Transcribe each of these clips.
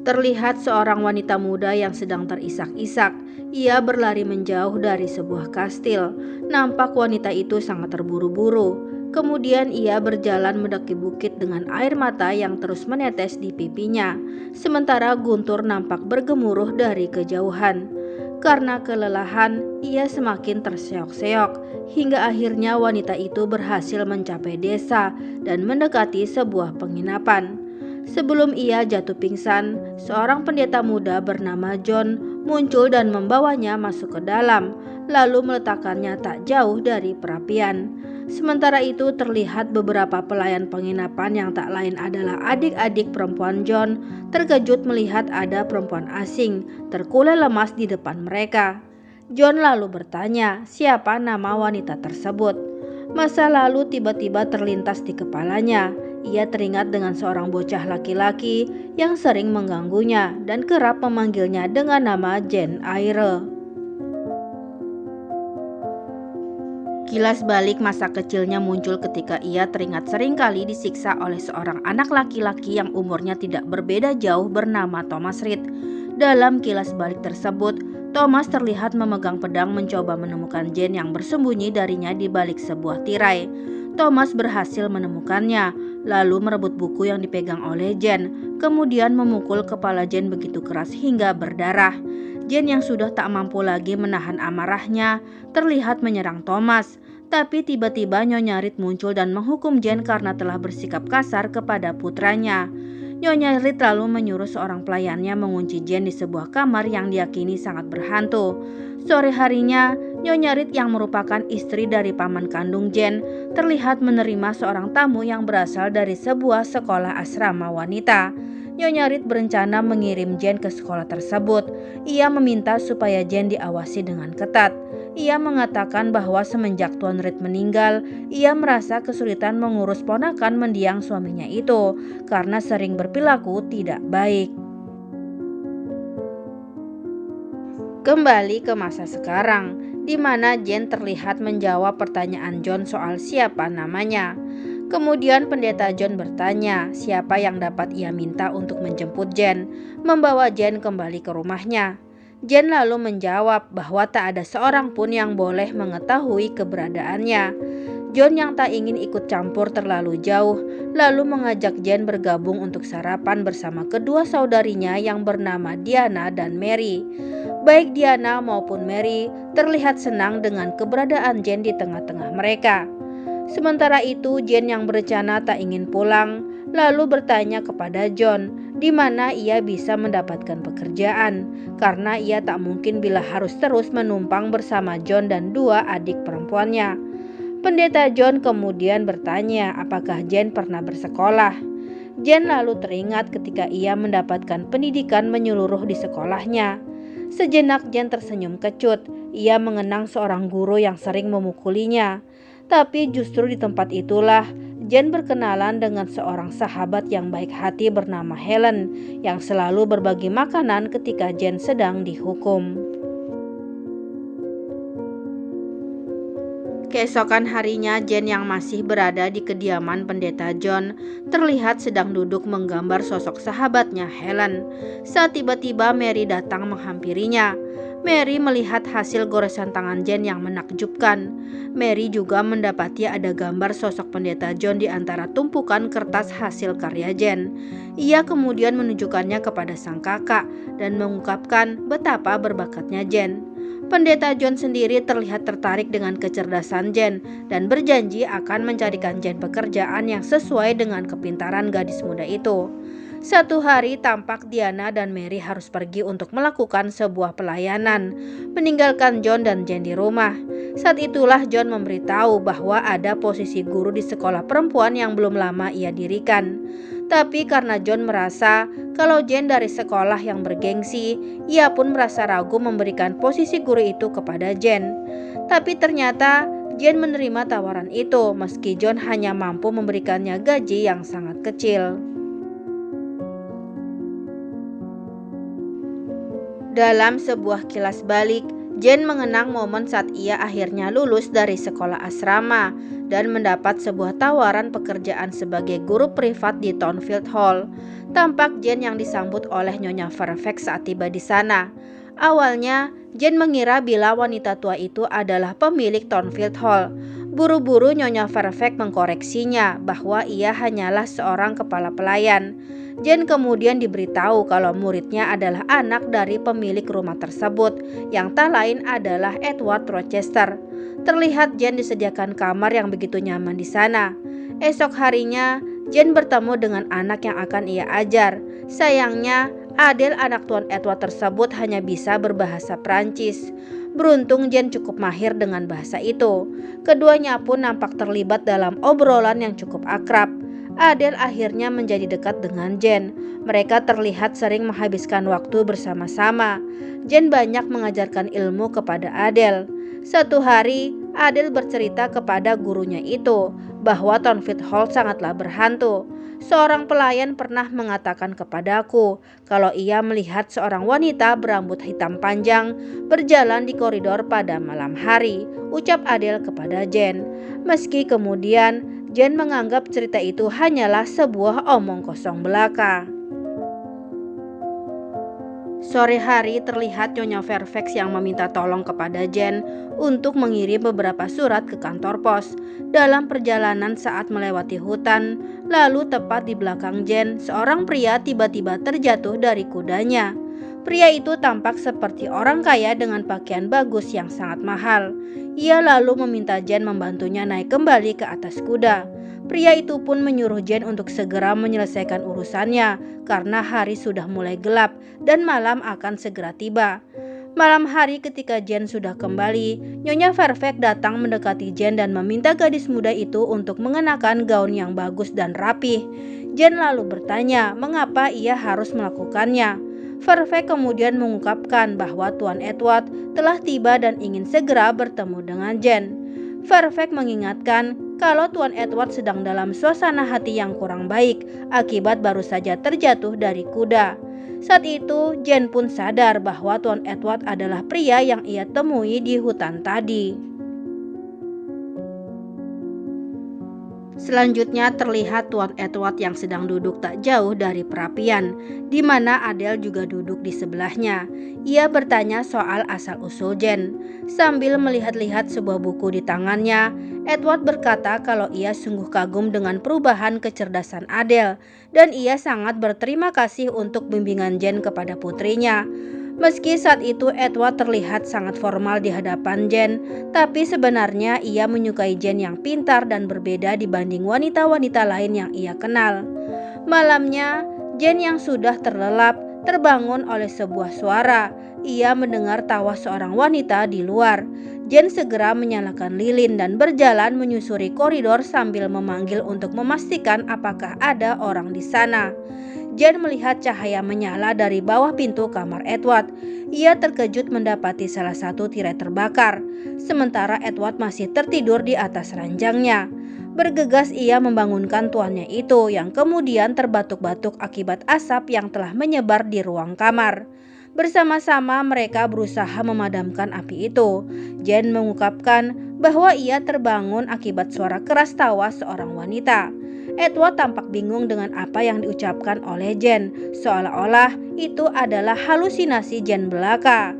Terlihat seorang wanita muda yang sedang terisak-isak. Ia berlari menjauh dari sebuah kastil. Nampak wanita itu sangat terburu-buru. Kemudian ia berjalan mendaki bukit dengan air mata yang terus menetes di pipinya. Sementara guntur nampak bergemuruh dari kejauhan. Karena kelelahan, ia semakin terseok-seok. Hingga akhirnya wanita itu berhasil mencapai desa dan mendekati sebuah penginapan. Sebelum ia jatuh pingsan, seorang pendeta muda bernama John muncul dan membawanya masuk ke dalam, lalu meletakkannya tak jauh dari perapian. Sementara itu terlihat beberapa pelayan penginapan yang tak lain adalah adik-adik perempuan John terkejut melihat ada perempuan asing terkulai lemas di depan mereka. John lalu bertanya siapa nama wanita tersebut. Masa lalu tiba-tiba terlintas di kepalanya. Ia teringat dengan seorang bocah laki-laki yang sering mengganggunya dan kerap memanggilnya dengan nama Jane Eyre. Kilas balik masa kecilnya muncul ketika ia teringat seringkali disiksa oleh seorang anak laki-laki yang umurnya tidak berbeda jauh bernama Thomas Reed. Dalam kilas balik tersebut, Thomas terlihat memegang pedang mencoba menemukan Jane yang bersembunyi darinya di balik sebuah tirai. Thomas berhasil menemukannya, lalu merebut buku yang dipegang oleh Jane, kemudian memukul kepala Jane begitu keras hingga berdarah. Jane yang sudah tak mampu lagi menahan amarahnya, terlihat menyerang Thomas. Tapi tiba-tiba Nyonya Reed muncul dan menghukum Jane karena telah bersikap kasar kepada putranya. Nyonya Reed lalu menyuruh seorang pelayannya mengunci Jane di sebuah kamar yang diyakini sangat berhantu. Sore harinya, Nyonya Reed yang merupakan istri dari paman kandung Jane terlihat menerima seorang tamu yang berasal dari sebuah sekolah asrama wanita. Nyonya Reed berencana mengirim Jane ke sekolah tersebut. Ia meminta supaya Jane diawasi dengan ketat. Ia mengatakan bahwa semenjak Tuan Reed meninggal, ia merasa kesulitan mengurus ponakan mendiang suaminya itu karena sering berperilaku tidak baik. Kembali ke masa sekarang, di mana Jane terlihat menjawab pertanyaan John soal siapa namanya. Kemudian pendeta John bertanya siapa yang dapat ia minta untuk menjemput Jane, membawa Jane kembali ke rumahnya. Jane lalu menjawab bahwa tak ada seorang pun yang boleh mengetahui keberadaannya. John yang tak ingin ikut campur terlalu jauh, lalu mengajak Jane bergabung untuk sarapan bersama kedua saudarinya yang bernama Diana dan Mary. Baik Diana maupun Mary terlihat senang dengan keberadaan Jane di tengah-tengah mereka. Sementara itu Jane yang berencana tak ingin pulang, lalu bertanya kepada John di mana ia bisa mendapatkan pekerjaan, karena ia tak mungkin bila harus terus menumpang bersama John dan dua adik perempuannya. Pendeta John kemudian bertanya apakah Jane pernah bersekolah. Jane lalu teringat ketika ia mendapatkan pendidikan menyeluruh di sekolahnya. Sejenak Jane tersenyum kecut. Ia mengenang seorang guru yang sering memukulinya. Tapi justru di tempat itulah Jane berkenalan dengan seorang sahabat yang baik hati bernama Helen yang selalu berbagi makanan ketika Jane sedang dihukum. Keesokan harinya Jane yang masih berada di kediaman pendeta John terlihat sedang duduk menggambar sosok sahabatnya Helen saat tiba-tiba Mary datang menghampirinya. Mary melihat hasil goresan tangan Jane yang menakjubkan. Mary juga mendapati ada gambar sosok pendeta John di antara tumpukan kertas hasil karya Jane. Ia kemudian menunjukkannya kepada sang kakak dan mengungkapkan betapa berbakatnya Jane. Pendeta John sendiri terlihat tertarik dengan kecerdasan Jane dan berjanji akan mencarikan Jane pekerjaan yang sesuai dengan kepintaran gadis muda itu. Suatu hari tampak Diana dan Mary harus pergi untuk melakukan sebuah pelayanan, meninggalkan John dan Jane di rumah. Saat itulah John memberitahu bahwa ada posisi guru di sekolah perempuan yang belum lama ia dirikan. Tapi karena John merasa kalau Jane dari sekolah yang bergengsi, ia pun merasa ragu memberikan posisi guru itu kepada Jane. Tapi ternyata Jane menerima tawaran itu meski John hanya mampu memberikannya gaji yang sangat kecil. Dalam sebuah kilas balik, Jane mengenang momen saat ia akhirnya lulus dari sekolah asrama. dan mendapat sebuah tawaran pekerjaan sebagai guru privat di Thornfield Hall. Tampak Jane yang disambut oleh Nyonya Fairfax saat tiba di sana. Awalnya, Jane mengira bila wanita tua itu adalah pemilik Thornfield Hall. Buru-buru Nyonya Fairfax mengkoreksinya bahwa ia hanyalah seorang kepala pelayan. Jane kemudian diberitahu kalau muridnya adalah anak dari pemilik rumah tersebut, yang tak lain adalah Edward Rochester. Terlihat Jane disediakan kamar yang begitu nyaman di sana. Esok harinya, Jane bertemu dengan anak yang akan ia ajar. Sayangnya, Adele, anak Tuan Edward tersebut, hanya bisa berbahasa Prancis. Beruntung Jane cukup mahir dengan bahasa itu. Keduanya pun nampak terlibat dalam obrolan yang cukup akrab. Adele akhirnya menjadi dekat dengan Jane. Mereka terlihat sering menghabiskan waktu bersama-sama. Jane banyak mengajarkan ilmu kepada Adele. Satu hari, Adele bercerita kepada gurunya itu bahwa Thornfield Hall sangatlah berhantu. Seorang pelayan pernah mengatakan kepadaku kalau ia melihat seorang wanita berambut hitam panjang berjalan di koridor pada malam hari, ucap Adele kepada Jane. Meski kemudian Jane menganggap cerita itu hanyalah sebuah omong kosong belaka. Sore hari terlihat Nyonya Fairfax yang meminta tolong kepada Jane untuk mengirim beberapa surat ke kantor pos. Dalam perjalanan saat melewati hutan, lalu tepat di belakang Jane, seorang pria tiba-tiba terjatuh dari kudanya. Pria itu tampak seperti orang kaya dengan pakaian bagus yang sangat mahal. Ia lalu meminta Jane membantunya naik kembali ke atas kuda. Pria itu pun menyuruh Jane untuk segera menyelesaikan urusannya karena hari sudah mulai gelap dan malam akan segera tiba. Malam hari ketika Jane sudah kembali, Nyonya Fairfax datang mendekati Jane dan meminta gadis muda itu untuk mengenakan gaun yang bagus dan rapih. Jane lalu bertanya mengapa ia harus melakukannya. Fairfax kemudian mengungkapkan bahwa Tuan Edward telah tiba dan ingin segera bertemu dengan Jane. Fairfax mengingatkan kalau Tuan Edward sedang dalam suasana hati yang kurang baik akibat baru saja terjatuh dari kuda. Saat itu, Jane pun sadar bahwa Tuan Edward adalah pria yang ia temui di hutan tadi. Selanjutnya terlihat Tuan Edward yang sedang duduk tak jauh dari perapian, di mana Adele juga duduk di sebelahnya. Ia bertanya soal asal-usul Jane. Sambil melihat-lihat sebuah buku di tangannya, Edward berkata kalau ia sungguh kagum dengan perubahan kecerdasan Adele, dan ia sangat berterima kasih untuk bimbingan Jane kepada putrinya. Meski saat itu Edward terlihat sangat formal di hadapan Jane, tapi sebenarnya ia menyukai Jane yang pintar dan berbeda dibanding wanita-wanita lain yang ia kenal. Malamnya, Jane yang sudah terlelap terbangun oleh sebuah suara. Ia mendengar tawa seorang wanita di luar. Jane segera menyalakan lilin dan berjalan menyusuri koridor sambil memanggil untuk memastikan apakah ada orang di sana. Jane melihat cahaya menyala dari bawah pintu kamar Edward. Ia terkejut mendapati salah satu tirai terbakar, sementara Edward masih tertidur di atas ranjangnya. Bergegas ia membangunkan tuannya itu yang kemudian terbatuk-batuk akibat asap yang telah menyebar di ruang kamar. Bersama-sama mereka berusaha memadamkan api itu. Jane mengungkapkan bahwa ia terbangun akibat suara keras tawa seorang wanita. Edward tampak bingung dengan apa yang diucapkan oleh Jane, seolah-olah itu adalah halusinasi Jane belaka.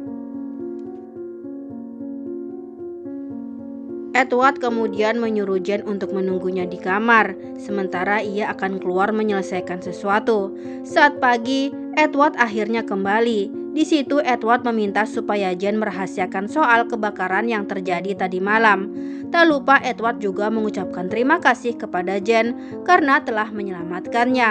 Edward kemudian menyuruh Jane untuk menunggunya di kamar, sementara ia akan keluar menyelesaikan sesuatu. Saat pagi, Edward akhirnya kembali. Di situ Edward meminta supaya Jane merahasiakan soal kebakaran yang terjadi tadi malam. Tak lupa Edward juga mengucapkan terima kasih kepada Jane karena telah menyelamatkannya.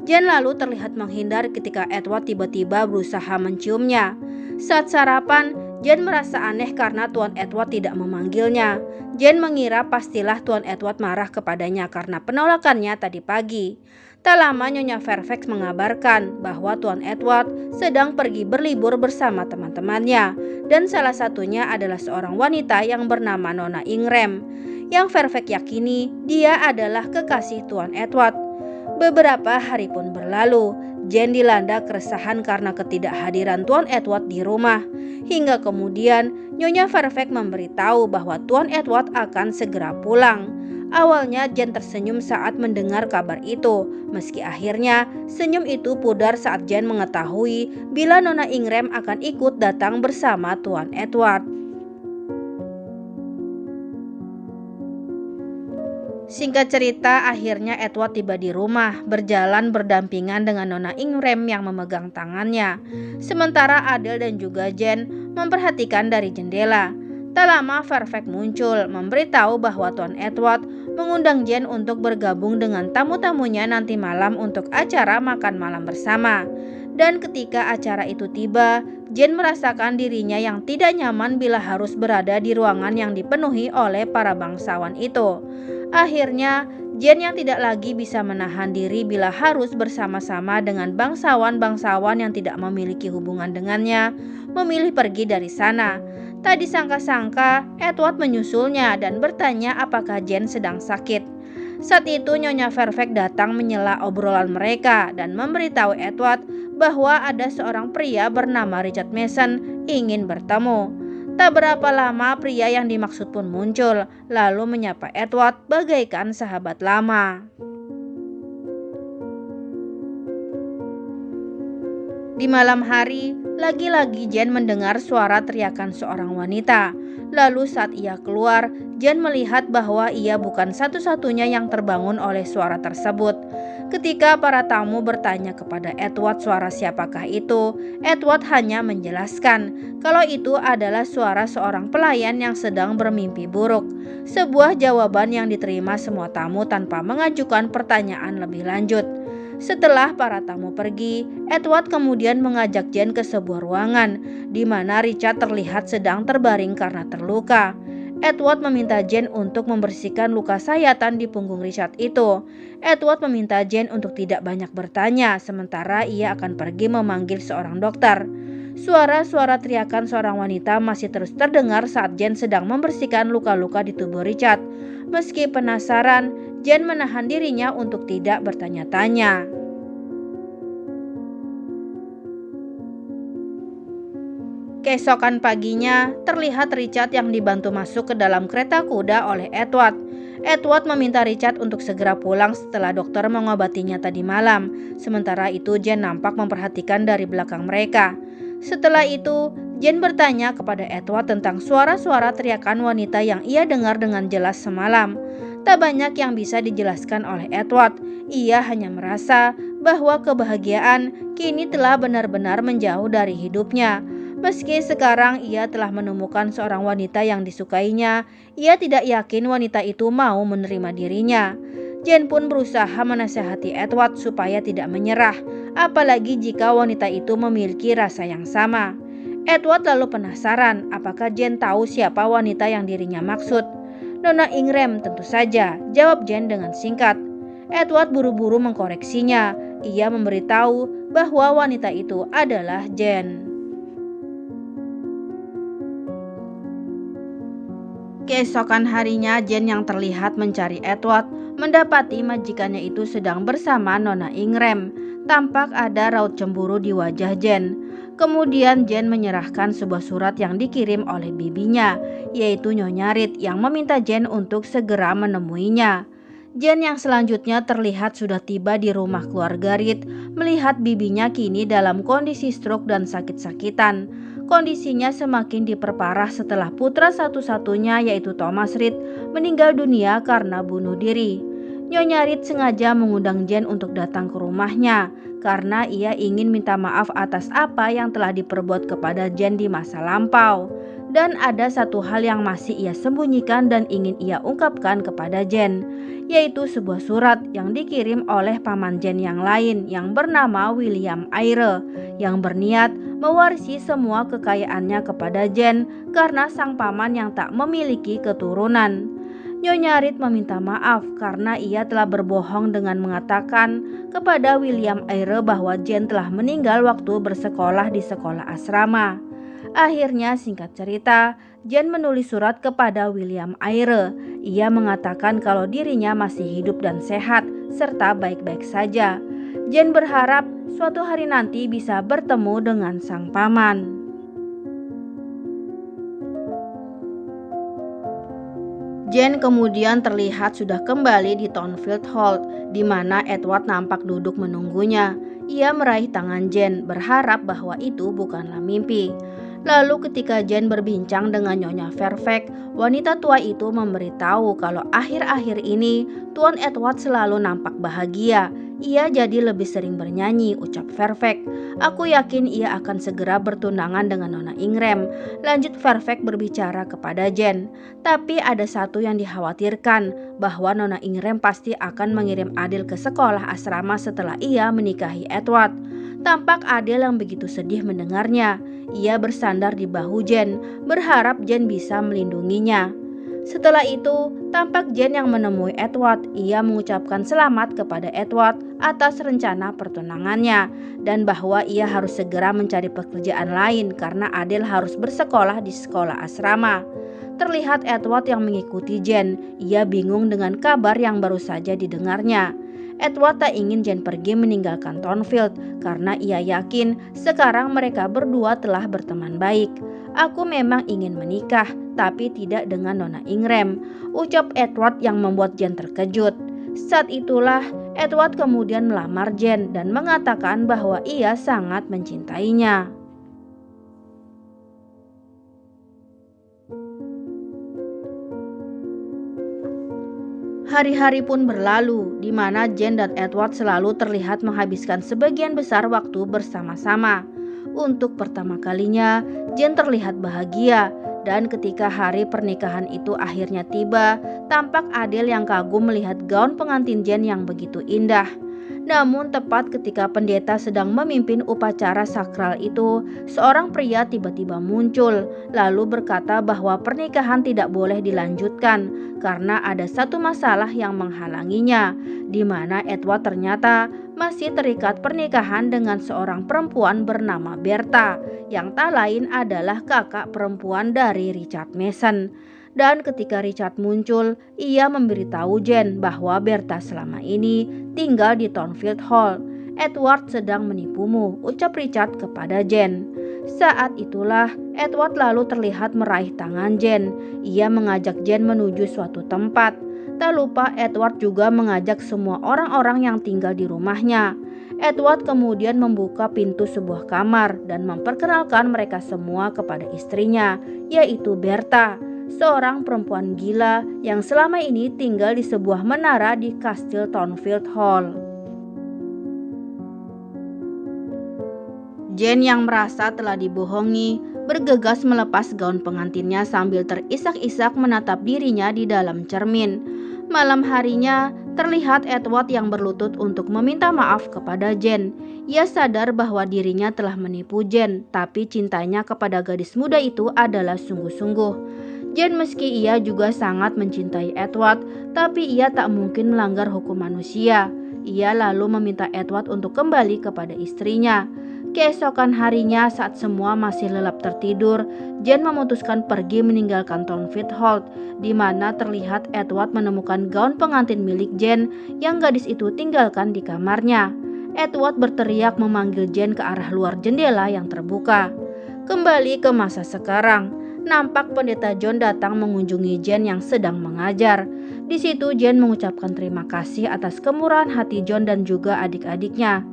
Jane lalu terlihat menghindar ketika Edward tiba-tiba berusaha menciumnya. Saat sarapan, Jane merasa aneh karena Tuan Edward tidak memanggilnya. Jane mengira pastilah Tuan Edward marah kepadanya karena penolakannya tadi pagi. Tak lama Nyonya Fairfax mengabarkan bahwa Tuan Edward sedang pergi berlibur bersama teman-temannya, dan salah satunya adalah seorang wanita yang bernama Nona Ingram, yang Fairfax yakini dia adalah kekasih Tuan Edward. Beberapa hari pun berlalu. Jane dilanda keresahan karena ketidakhadiran Tuan Edward di rumah, hingga kemudian Nyonya Fairfax memberitahu bahwa Tuan Edward akan segera pulang. Awalnya Jane tersenyum saat mendengar kabar itu, meski akhirnya senyum itu pudar saat Jane mengetahui bila Nona Ingram akan ikut datang bersama Tuan Edward. Singkat cerita, akhirnya Edward tiba di rumah, berjalan berdampingan dengan Nona Ingram yang memegang tangannya. Sementara Adele dan juga Jane memperhatikan dari jendela. Tak lama Fairfax muncul, memberitahu bahwa Tuan Edward mengundang Jane untuk bergabung dengan tamu-tamunya nanti malam untuk acara makan malam bersama. Dan ketika acara itu tiba, Jane merasakan dirinya yang tidak nyaman bila harus berada di ruangan yang dipenuhi oleh para bangsawan itu. Akhirnya, Jane yang tidak lagi bisa menahan diri bila harus bersama-sama dengan bangsawan-bangsawan yang tidak memiliki hubungan dengannya, memilih pergi dari sana. Tak disangka-sangka, Edward menyusulnya dan bertanya apakah Jane sedang sakit. Saat itu Nyonya Fairfax datang menyela obrolan mereka dan memberitahu Edward bahwa ada seorang pria bernama Richard Mason ingin bertemu. Tak berapa lama pria yang dimaksud pun muncul, lalu menyapa Edward bagaikan sahabat lama. Di malam hari, lagi-lagi Jane mendengar suara teriakan seorang wanita. Lalu saat ia keluar, Jane melihat bahwa ia bukan satu-satunya yang terbangun oleh suara tersebut. Ketika para tamu bertanya kepada Edward suara siapakah itu, Edward hanya menjelaskan kalau itu adalah suara seorang pelayan yang sedang bermimpi buruk. Sebuah jawaban yang diterima semua tamu tanpa mengajukan pertanyaan lebih lanjut. Setelah para tamu pergi, Edward kemudian mengajak Jane ke sebuah ruangan di mana Richard terlihat sedang terbaring karena terluka. Edward meminta Jane untuk membersihkan luka sayatan di punggung Richard itu. Edward meminta Jane untuk tidak banyak bertanya, sementara ia akan pergi memanggil seorang dokter. Suara-suara teriakan seorang wanita masih terus terdengar saat Jane sedang membersihkan luka-luka di tubuh Richard. Meski penasaran, Jane menahan dirinya untuk tidak bertanya-tanya. Keesokan paginya, terlihat Richard yang dibantu masuk ke dalam kereta kuda oleh Edward. Edward meminta Richard untuk segera pulang setelah dokter mengobatinya tadi malam. Sementara itu Jane nampak memperhatikan dari belakang mereka. Setelah itu, Jane bertanya kepada Edward tentang suara-suara teriakan wanita yang ia dengar dengan jelas semalam. Tak banyak yang bisa dijelaskan oleh Edward. Ia hanya merasa bahwa kebahagiaan kini telah benar-benar menjauh dari hidupnya. Meski sekarang ia telah menemukan seorang wanita yang disukainya, ia tidak yakin wanita itu mau menerima dirinya. Jane pun berusaha menasihati Edward supaya tidak menyerah, apalagi jika wanita itu memiliki rasa yang sama. Edward lalu penasaran apakah Jane tahu siapa wanita yang dirinya maksud. Nona Ingram, tentu saja, jawab Jane dengan singkat. Edward buru-buru mengkoreksinya. Ia memberitahu bahwa wanita itu adalah Jane. Keesokan harinya, Jane yang terlihat mencari Edward mendapati majikannya itu sedang bersama Nona Ingram. Tampak ada raut cemburu di wajah Jane. Kemudian Jane menyerahkan sebuah surat yang dikirim oleh bibinya, yaitu Nyonya Reed yang meminta Jane untuk segera menemuinya. Jane yang selanjutnya terlihat sudah tiba di rumah keluarga Reed, melihat bibinya kini dalam kondisi stroke dan sakit-sakitan. Kondisinya semakin diperparah setelah putra satu-satunya yaitu Thomas Reed meninggal dunia karena bunuh diri. Nyonya Reed sengaja mengundang Jane untuk datang ke rumahnya karena ia ingin minta maaf atas apa yang telah diperbuat kepada Jane di masa lampau. Dan ada satu hal yang masih ia sembunyikan dan ingin ia ungkapkan kepada Jane, yaitu sebuah surat yang dikirim oleh paman Jane yang lain yang bernama William Eyre, yang berniat mewarisi semua kekayaannya kepada Jane karena sang paman yang tak memiliki keturunan. Nyonya Reed meminta maaf karena ia telah berbohong dengan mengatakan kepada William Eyre bahwa Jane telah meninggal waktu bersekolah di sekolah asrama. Akhirnya, singkat cerita, Jane menulis surat kepada William Eyre. Ia mengatakan kalau dirinya masih hidup dan sehat serta baik-baik saja. Jane berharap suatu hari nanti bisa bertemu dengan sang paman. Jane kemudian terlihat sudah kembali di Thornfield Hall, di mana Edward nampak duduk menunggunya. Ia meraih tangan Jane, berharap bahwa itu bukanlah mimpi. Lalu ketika Jane berbincang dengan Nyonya Fairfax, wanita tua itu memberitahu kalau akhir-akhir ini Tuan Edward selalu nampak bahagia. Ia jadi lebih sering bernyanyi, ucap Fairfax. Aku yakin ia akan segera bertunangan dengan Nona Ingram, lanjut Fairfax berbicara kepada Jane. Tapi ada satu yang dikhawatirkan, bahwa Nona Ingram pasti akan mengirim Adele ke sekolah asrama setelah ia menikahi Edward. Tampak Adele yang begitu sedih mendengarnya. Ia bersandar di bahu Jane, berharap Jane bisa melindunginya. Setelah itu, tampak Jane yang menemui Edward. Ia mengucapkan selamat kepada Edward atas rencana pertunangannya dan bahwa ia harus segera mencari pekerjaan lain karena Adele harus bersekolah di sekolah asrama. Terlihat Edward yang mengikuti Jane. Ia bingung dengan kabar yang baru saja didengarnya. Edward tak ingin Jane pergi meninggalkan Thornfield karena ia yakin sekarang mereka berdua telah berteman baik. Aku memang ingin menikah, tapi tidak dengan Nona Ingram, ucap Edward yang membuat Jane terkejut. Saat itulah Edward kemudian melamar Jane dan mengatakan bahwa ia sangat mencintainya. Hari-hari pun berlalu, di mana Jane dan Edward selalu terlihat menghabiskan sebagian besar waktu bersama-sama. Untuk pertama kalinya, Jane terlihat bahagia, dan ketika hari pernikahan itu akhirnya tiba, tampak Adele yang kagum melihat gaun pengantin Jane yang begitu indah. Namun tepat ketika pendeta sedang memimpin upacara sakral itu, seorang pria tiba-tiba muncul, lalu berkata bahwa pernikahan tidak boleh dilanjutkan karena ada satu masalah yang menghalanginya, di mana Edward ternyata masih terikat pernikahan dengan seorang perempuan bernama Bertha, yang tak lain adalah kakak perempuan dari Richard Mason. Dan ketika Richard muncul, ia memberitahu Jane bahwa Bertha selama ini tinggal di Thornfield Hall. Edward sedang menipumu, ucap Richard kepada Jane. Saat itulah Edward lalu terlihat meraih tangan Jane. Ia mengajak Jane menuju suatu tempat. Tak lupa Edward juga mengajak semua orang-orang yang tinggal di rumahnya. Edward kemudian membuka pintu sebuah kamar dan memperkenalkan mereka semua kepada istrinya, yaitu Bertha, seorang perempuan gila yang selama ini tinggal di sebuah menara di Kastil Thornfield Hall. Jane yang merasa telah dibohongi, bergegas melepas gaun pengantinnya sambil terisak-isak menatap dirinya di dalam cermin. Malam harinya, terlihat Edward yang berlutut untuk meminta maaf kepada Jane. Ia sadar bahwa dirinya telah menipu Jane, tapi cintanya kepada gadis muda itu adalah sungguh-sungguh. Jane meski ia juga sangat mencintai Edward, tapi ia tak mungkin melanggar hukum manusia. Ia lalu meminta Edward untuk kembali kepada istrinya. Keesokan harinya saat semua masih lelap tertidur, Jane memutuskan pergi meninggalkan Thornfield Hall, di mana terlihat Edward menemukan gaun pengantin milik Jane yang gadis itu tinggalkan di kamarnya. Edward berteriak memanggil Jane ke arah luar jendela yang terbuka. Kembali ke masa sekarang, nampak pendeta John datang mengunjungi Jane yang sedang mengajar. Di situ Jane mengucapkan terima kasih atas kemurahan hati John dan juga adik-adiknya.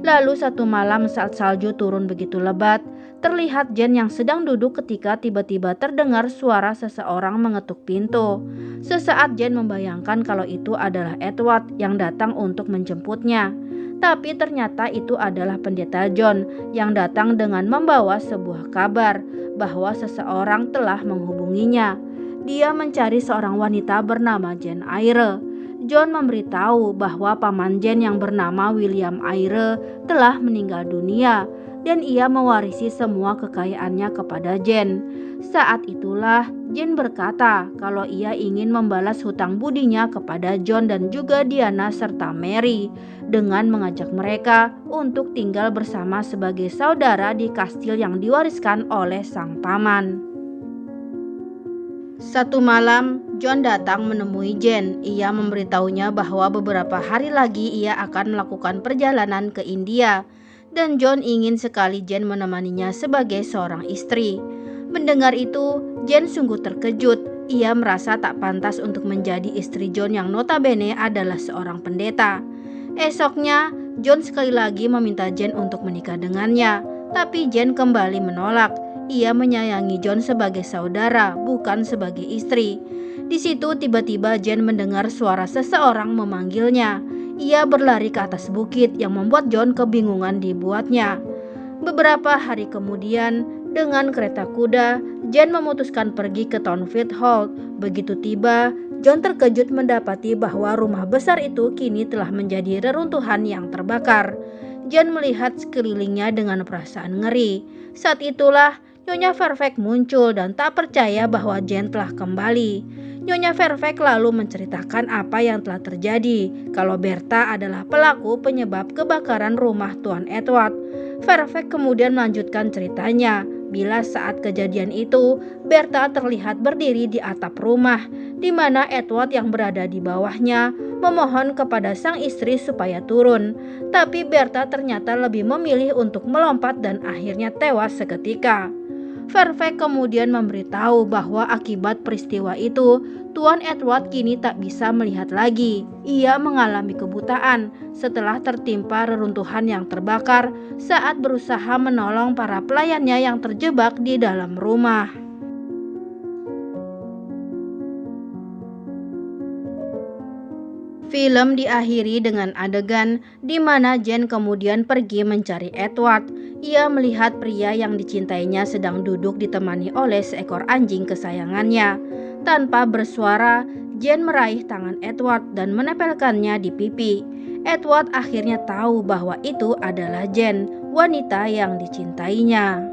Lalu satu malam saat salju turun begitu lebat, terlihat Jane yang sedang duduk ketika tiba-tiba terdengar suara seseorang mengetuk pintu. Sesaat Jane membayangkan kalau itu adalah Edward yang datang untuk menjemputnya. Tapi ternyata itu adalah pendeta John yang datang dengan membawa sebuah kabar bahwa seseorang telah menghubunginya. Dia mencari seorang wanita bernama Jane Eyre. John memberitahu bahwa paman Jane yang bernama William Eyre telah meninggal dunia dan ia mewarisi semua kekayaannya kepada Jane. Saat itulah Jane berkata kalau ia ingin membalas hutang budinya kepada John dan juga Diana serta Mary dengan mengajak mereka untuk tinggal bersama sebagai saudara di kastil yang diwariskan oleh sang paman. Satu malam, John datang menemui Jane. Ia memberitahunya bahwa beberapa hari lagi ia akan melakukan perjalanan ke India, dan John ingin sekali Jane menemaninya sebagai seorang istri. Mendengar itu, Jane sungguh terkejut. ia merasa tak pantas untuk menjadi istri John yang notabene adalah seorang pendeta. Esoknya, John sekali lagi meminta Jane untuk menikah dengannya, tapi Jane kembali menolak. Ia menyayangi John sebagai saudara, bukan sebagai istri. Di situ tiba-tiba Jane mendengar suara seseorang memanggilnya. Ia berlari ke atas bukit yang membuat John kebingungan dibuatnya. Beberapa hari kemudian, dengan kereta kuda, Jane memutuskan pergi ke Thornfield Hall. Begitu tiba, John terkejut mendapati bahwa rumah besar itu kini telah menjadi reruntuhan yang terbakar. Jane melihat sekelilingnya dengan perasaan ngeri. Saat itulah Nyonya Fairfax muncul dan tak percaya bahwa Jane telah kembali. Nyonya Fairfax lalu menceritakan apa yang telah terjadi, kalau Bertha adalah pelaku penyebab kebakaran rumah Tuan Edward. Fairfax kemudian melanjutkan ceritanya, bila saat kejadian itu, Bertha terlihat berdiri di atap rumah, di mana Edward yang berada di bawahnya memohon kepada sang istri supaya turun. Tapi Bertha ternyata lebih memilih untuk melompat dan akhirnya tewas seketika. Fairfax kemudian memberitahu bahwa akibat peristiwa itu, Tuan Edward kini tak bisa melihat lagi. Ia mengalami kebutaan setelah tertimpa reruntuhan yang terbakar saat berusaha menolong para pelayannya yang terjebak di dalam rumah. Film diakhiri dengan adegan di mana Jane kemudian pergi mencari Edward. Ia melihat pria yang dicintainya sedang duduk ditemani oleh seekor anjing kesayangannya. Tanpa bersuara, Jane meraih tangan Edward dan menempelkannya di pipi. Edward akhirnya tahu bahwa itu adalah Jane, wanita yang dicintainya.